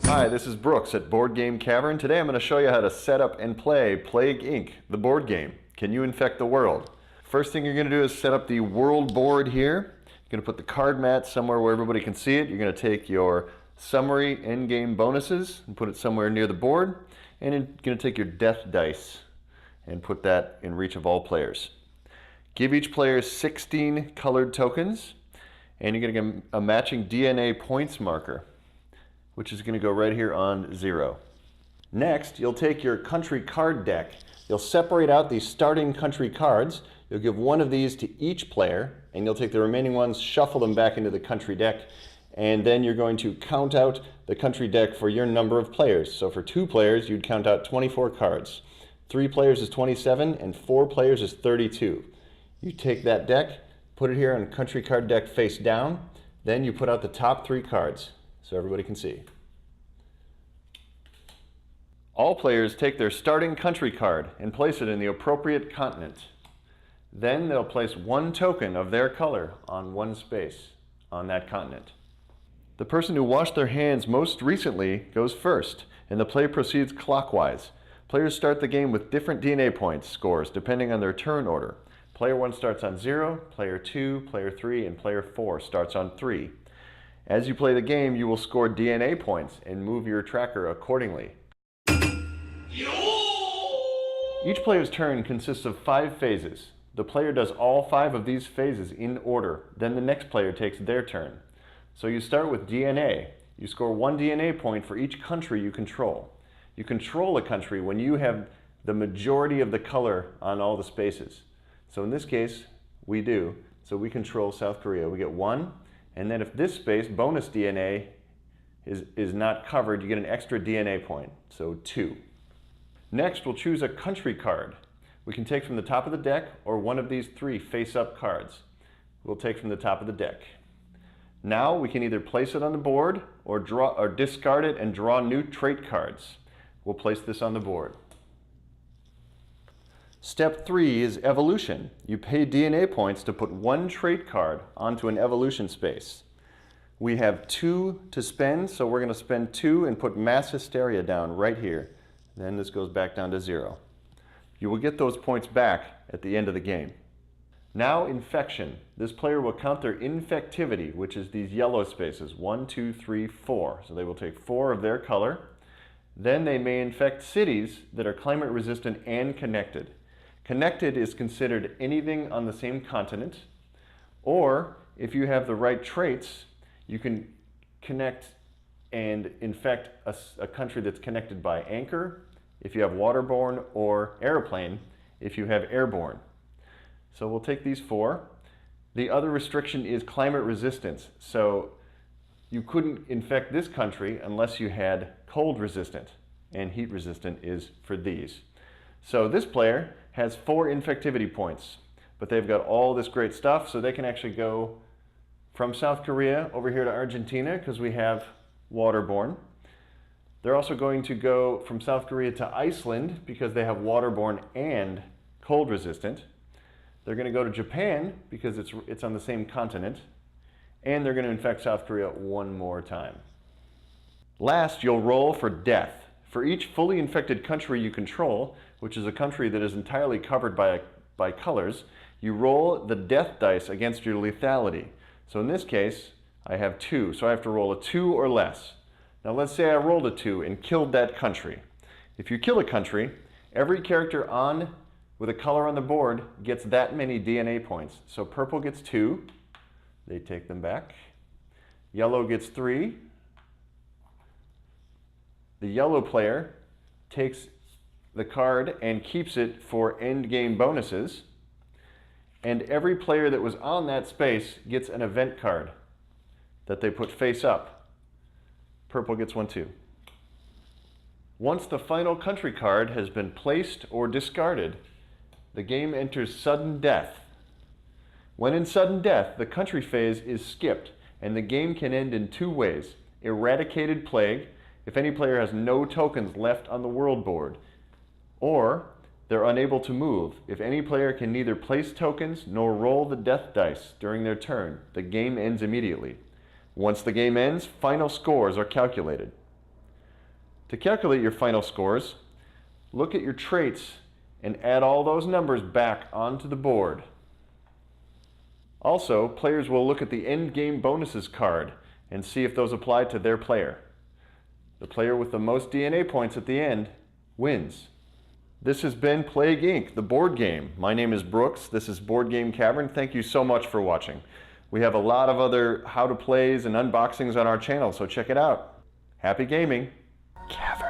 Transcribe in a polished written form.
Hi, this is Brooks at Board Game Cavern. Today I'm going to show you how to set up and play Plague Inc., the board game. Can you infect the world? First thing you're going to do is set up the world board here. You're going to put the card mat somewhere where everybody can see it. You're going to take your summary endgame bonuses and put it somewhere near the board. And you're going to take your death dice and put that in reach of all players. Give each player 16 colored tokens, and you're going to get a matching DNA points marker, which is going to go right here on 0. Next, you'll take your country card deck. You'll separate out these starting country cards. You'll give one of these to each player, and you'll take the remaining ones, shuffle them back into the country deck, and then you're going to count out the country deck for your number of players. So for 2 players, you'd count out 24 cards. 3 players is 27, and 4 players is 32. You take that deck, put it here on country card deck face down, then you put out the top 3 cards so everybody can see. All players take their starting country card and place it in the appropriate continent. Then they'll place 1 token of their color on 1 space on that continent. The person who washed their hands most recently goes first, and the play proceeds clockwise. Players start the game with different DNA points scores depending on their turn order. Player 1 starts on 0, player 2, player 3, and player 4 starts on 3. As you play the game, you will score DNA points and move your tracker accordingly. Each player's turn consists of 5 phases. The player does all 5 of these phases in order. Then the next player takes their turn. So you start with DNA. You score 1 DNA point for each country you control. You control a country when you have the majority of the color on all the spaces. So in this case, we do. So we control South Korea. We get 1. And then if this space, bonus DNA, is not covered, you get an extra DNA point. So 2. Next, we'll choose a country card. We can take from the top of the deck or one of these 3 face-up cards. We'll take from the top of the deck. Now we can either place it on the board or discard it and draw new trait cards. We'll place this on the board. Step 3 is evolution. You pay DNA points to put 1 trait card onto an evolution space. We have 2 to spend, so we're going to spend 2 and put mass hysteria down right here. Then this goes back down to 0. You will get those points back at the end of the game. Now infection. This player will count their infectivity, which is these yellow spaces, 1, 2, 3, 4. So they will take 4 of their color. Then they may infect cities that are climate resistant and connected. Connected is considered anything on the same continent, or if you have the right traits, you can connect and infect a country that's connected by anchor, if you have waterborne, or airplane, if you have airborne. So we'll take these 4. The other restriction is climate resistance. So you couldn't infect this country unless you had cold resistant, and heat resistant is for these. So this player has 4 infectivity points, but they've got all this great stuff, so they can actually go from South Korea over here to Argentina because we have waterborne. They're also going to go from South Korea to Iceland because they have waterborne and cold resistant. They're going to go to Japan because it's on the same continent, and they're going to infect South Korea 1 more time. Last, you'll roll for death. For each fully infected country you control, which is a country that is entirely covered by colors, you roll the death dice against your lethality. So in this case, I have 2, so I have to roll a 2 or less. Now let's say I rolled a 2 and killed that country. If you kill a country, every character with a color on the board gets that many DNA points. So purple gets 2, they take them back. Yellow gets 3. The yellow player takes the card and keeps it for end game bonuses. And every player that was on that space gets an event card that they put face up. Purple gets 1 too. Once the final country card has been placed or discarded, the game enters sudden death. When in sudden death, the country phase is skipped, and the game can end in 2 ways. Eradicated plague, if any player has no tokens left on the world board, or they're unable to move. If any player can neither place tokens nor roll the death dice during their turn, the game ends immediately. Once the game ends, final scores are calculated. To calculate your final scores, look at your traits and add all those numbers back onto the board. Also, players will look at the end game bonuses card and see if those apply to their player. The player with the most DNA points at the end wins. This has been Plague Inc., the board game. My name is Brooks. This is Board Game Cavern. Thank you so much for watching. We have a lot of other how to plays and unboxings on our channel, so check it out. Happy gaming. Cavern.